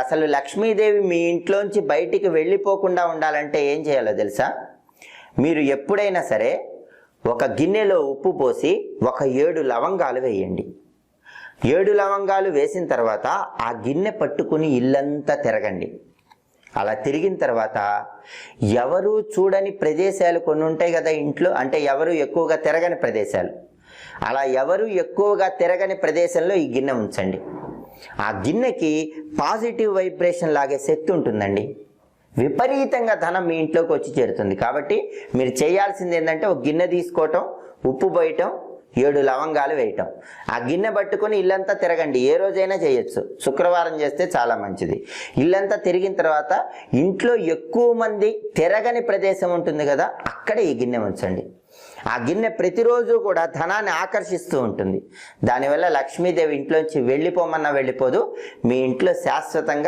అసలు లక్ష్మీదేవి మీ ఇంట్లోంచి బయటికి వెళ్ళిపోకుండా ఉండాలంటే ఏం చేయాలో తెలుసా? మీరు ఎప్పుడైనా సరే ఒక గిన్నెలో ఉప్పు పోసి ఒక 7 లవంగాలు వేయండి. 7 లవంగాలు వేసిన తర్వాత ఆ గిన్నె పట్టుకుని ఇల్లంతా తిరగండి. అలా తిరిగిన తర్వాత ఎవరు చూడని ప్రదేశాలు కొన్ని ఉంటాయి కదా ఇంట్లో, అంటే ఎవరు ఎక్కువగా తిరగని ప్రదేశాలు. అలా ఎవరు ఎక్కువగా తిరగని ప్రదేశంలో ఈ గిన్నె ఉంచండి. ఆ గిన్నెకి పాజిటివ్ వైబ్రేషన్ లాగే శక్తి ఉంటుందండి. విపరీతంగా ధనం మీ ఇంట్లోకి వచ్చి చేరుతుంది. కాబట్టి మీరు చేయాల్సింది ఏంటంటే ఒక గిన్నె తీసుకోవటం, ఉప్పు పోయటం, 7 లవంగాలు వేయటం, ఆ గిన్నె పట్టుకొని ఇల్లంతా తిరగండి. ఏ రోజైనా చేయొచ్చు, శుక్రవారం చేస్తే చాలా మంచిది. ఇల్లంతా తిరిగిన తర్వాత ఇంట్లో ఎక్కువ మంది తిరగని ప్రదేశం ఉంటుంది కదా, అక్కడ ఈ గిన్నె ఉంచండి. ఆ గిన్నె ప్రతిరోజు కూడా ధనాన్ని ఆకర్షిస్తూ ఉంటుంది. దానివల్ల లక్ష్మీదేవి ఇంట్లోంచి వెళ్ళిపోమన్నా వెళ్ళిపోదు, మీ ఇంట్లో శాశ్వతంగా